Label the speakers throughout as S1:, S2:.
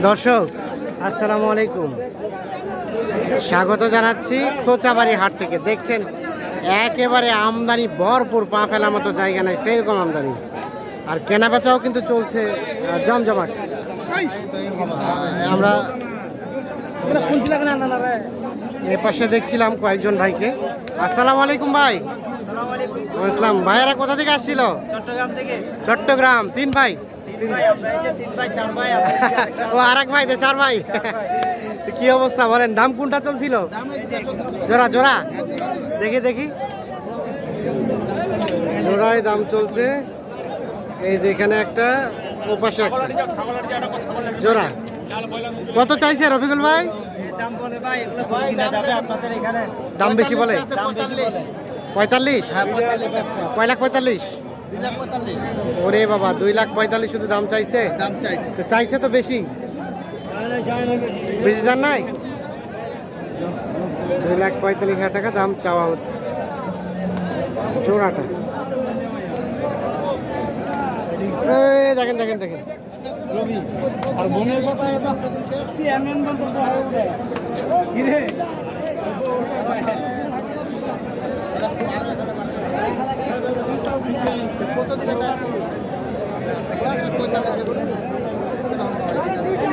S1: দর্শক আসসালামু আলাইকুম, স্বাগত জানাচ্ছি খোঁচাবাড়ি হাট থেকে। দেখছেন একেবারে আমদানি ভরপুর, পা ফেলার মতো জায়গা নাই, সেরকম আমদানি। আর কেনা বেচাও কিন্তু চলছে জমজমাট। আমরা এ পাশে দেখছিলাম কয়েকজন ভাইকে। আসসালামু আলাইকুম ভাই। ইসলাম ভাইয়ারা কোথা থেকে আসছিল? চট্টগ্রাম। তিন ভাই? ও আর এক ভাই, চার ভাই। কি অবস্থা বলেন, দাম কোনটা চলছিল? জোড়া জোড়া দেখি দেখি, জোড়ায় দাম চলছে। এই যে এখানে একটা, ও পাশে একটা জোড়া। কত চাইছে রফিকুল ভাই? দাম বেশি বলে? 45? কয় লাখ 45? ওরে বাবা, 2,45,000 শুধু দাম চাইছে। তো চাইছে তো বেশি, বেশি জান নাই? 2,45,000 টাকা দাম চাওয়া হচ্ছে জোড়াটা। দেখেন দেখেন দেখেন,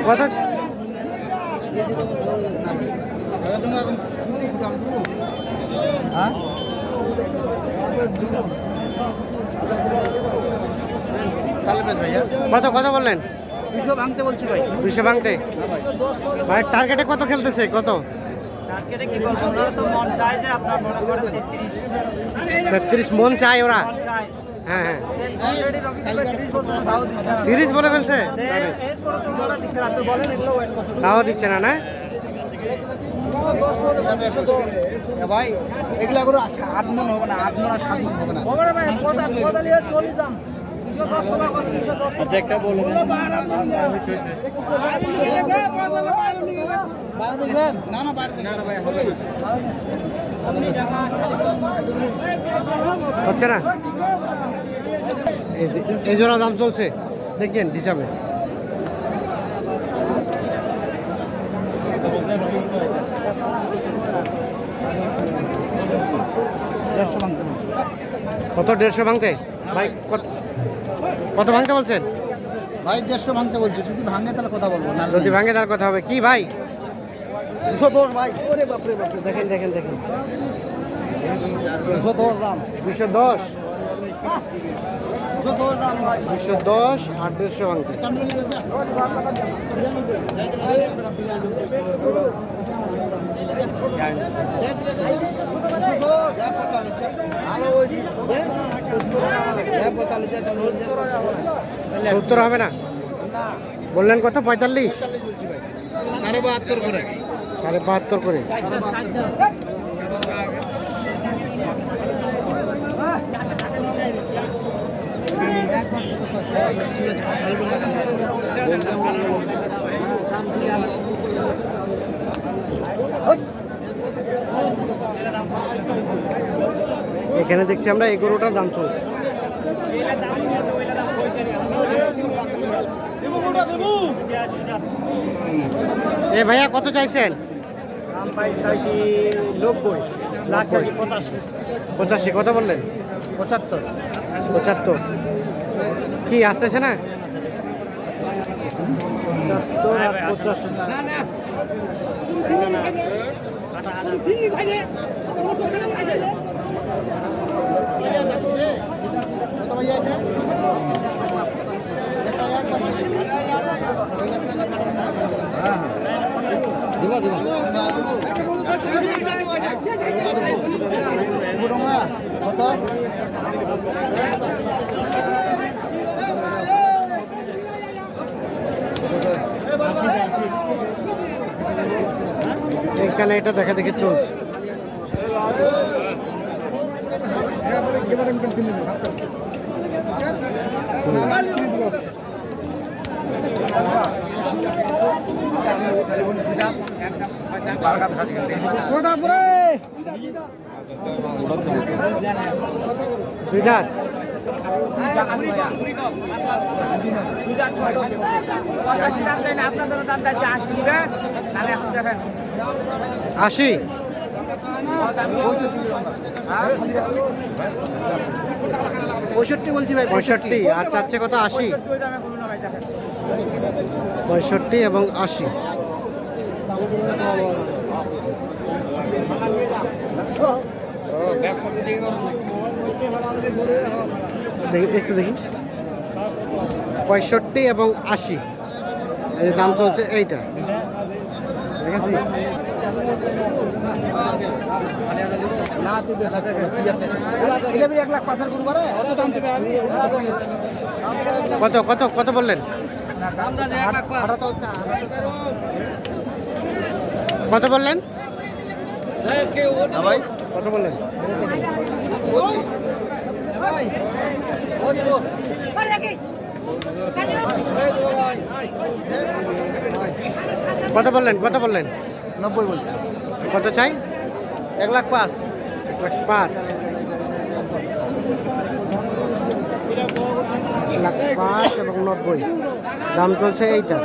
S1: কত? কত কত বললেন?
S2: 200 ভাঙতে বলছি ভাই।
S1: 200 ভাঙতে ভাই? টার্গেটে কত খেলতেছে? কত? 33 মন চাই ওরা? হ্যাঁ হ্যাঁ, 30 বলে ফেলছে, তাও দিচ্ছে না? না
S2: ভাই এগুলো করে 8 মন হবে না, 8 মন আর 7 মন হবে না।
S1: হচ্ছে না? এই জোড়া দাম চলছে, দেখেন হিসাবে। কত? 150 ভাঙতে ভাই? কত ভাঙতে বলছেন
S2: ভাই? 150 ভাঙতে বলছে। যদি ভাঙে তাহলে কথা বলবো না,
S1: যদি ভাঙে তার কথা হবে। কি ভাই?
S2: 210 ভাই। ওরে বাপরে বাপরে,
S1: দেখেন দেখেন দেখেন,
S2: 210 দাম।
S1: 210?
S2: 210 দাম ভাই।
S1: 210 আর 150 ভাঙতে। সত্তর হবে না? বললেন কত? 45?
S2: 72 করে।
S1: 72.5 করে। এখানে দেখছি আমরা 11টার দাম চলছে। এ ভাইয়া কত চাইছেন? 85? কত বললেন? 75? কি আসতেছে না? 75 আর 85। এখানে এটা দেখা দেখে চলছে। দুইটা আশি।
S2: পঁয়ষট্টি বলছি ভাই,
S1: 65 আর চাচ্ছে কত? 80। 65 এবং 80। দেখি একটু দেখি, 65 এবং 80 এই দাম চলছে এইটা।
S2: না তুই বেশি এটা 1,05,000 করবো রে, অত দাম থেকে আমি
S1: কত কত কত বললেন? কত বললেন?
S2: ভাই
S1: কত বললেন? কত বললেন? কত বললেন?
S2: 90 বলছি।
S1: কত চাই?
S2: 1,05,000।
S1: 1,05,000। 1,05,000 এবং 90 দাম চলছে এইটা।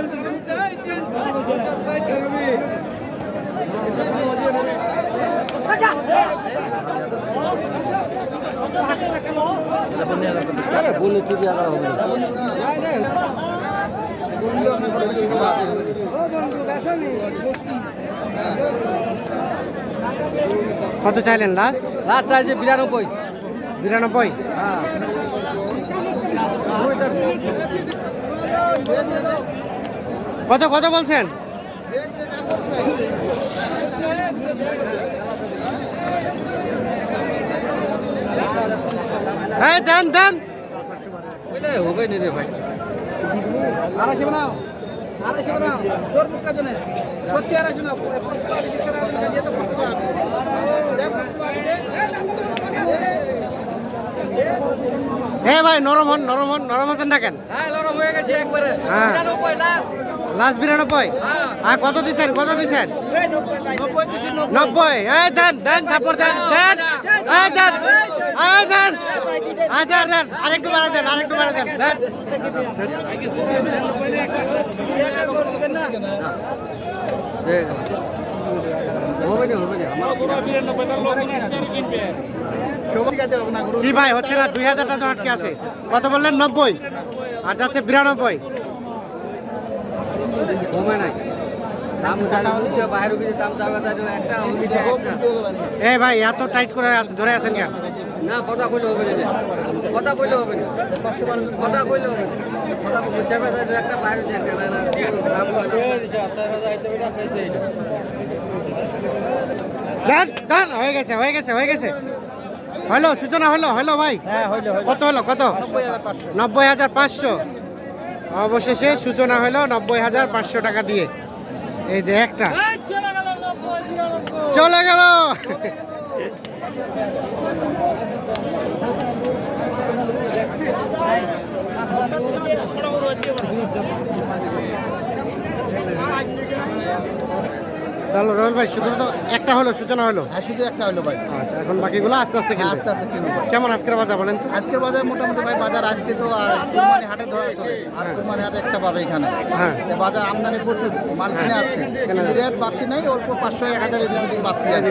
S1: কত চাইলেন লাস্ট?
S2: লাস্ট চাইছে 92।
S1: 92। কত কত বলছেন? হ্যাঁ দেন দেন।
S2: হবে নি রে ভাই, 250 বানাও, 250 বানাও, তোর মুখ কাজ নেই সত্যি। 250 না,
S1: হ্যাঁ ভাই, নরম হন নরম হন, নরম আছেন ডাকেন।
S2: নরম হয়ে গেছে একবারে।
S1: হ্যাঁ
S2: 92 লাস্ট।
S1: লাস্ট 92। আর কত দিছেন? কত দিছেন? 90। এই দেন দেন, থাপ্পড় দেন দেন, এই দেন, এই দেন, আচ্ছা দেন, আরেকটু বাড়া দেন, আরেকটু বাড়া দেন দেন। কি ভাই হচ্ছে না? 2000 টাকা আটকে আছে। কত বললেন? 90 আর যাচ্ছে 92।
S2: হবে নাই দাম বাইরে কিছু দাম চাবে একটা
S1: এই ভাই এত টাইট করে ধরে আছেন কেন?
S2: না, কথা কইলে হবে না, কথা কইলে হবে না, কথা কইলে হবে না, কথা চাবে একটা বাইরে একটা দাম
S1: দেন দেন, হয়ে গেছে হয়ে গেছে হয়ে গেছে। হলো সূচনা হলো হলো ভাই। কত হলো? কত? 90,500। অবশেষে সূচনা হলো 90,500 টাকা দিয়ে। এই যে একটা চলে গেল। তাহলে রোহেল ভাই শুধু তো একটা হলো সূচনা হলো?
S2: হ্যাঁ, শুধু একটা হলো ভাই।
S1: আচ্ছা, এখন বাকিগুলো আস্তে আস্তে কিনবে?
S2: আস্তে আস্তে কিনবো ভাই।
S1: কেমন আজকের বাজার বলেন তো?
S2: আজকের বাজার মোটামুটি ভাই, বাজার আজকে তো আর কুরবানি হাটে ধরা চলে, আর কুরবানি হাটে একটা পাবে এখানে।
S1: হ্যাঁ।
S2: তো বাজার আমদানি প্রচুর, মাল কিনে আছে, কিন্তু রেট বাড়তি নাই, অল্প 500-1000 এদিক ওদিক বাড়তি আছে,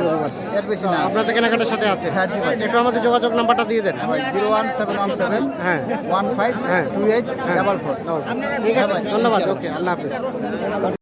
S2: এর বেশি না।
S1: আপনাদের কেনাকাটার সাথে আছে?
S2: হ্যাঁ জি ভাই।
S1: একটু আমাদের যোগাযোগ নাম্বারটা দিয়ে দেন।
S2: হ্যাঁ ভাই, 01717
S1: হ্যাঁ
S2: 15
S1: হ্যাঁ
S2: 28 44।
S1: ঠিক আছে, ধন্যবাদ। ওকে, আল্লাহ হাফিজ।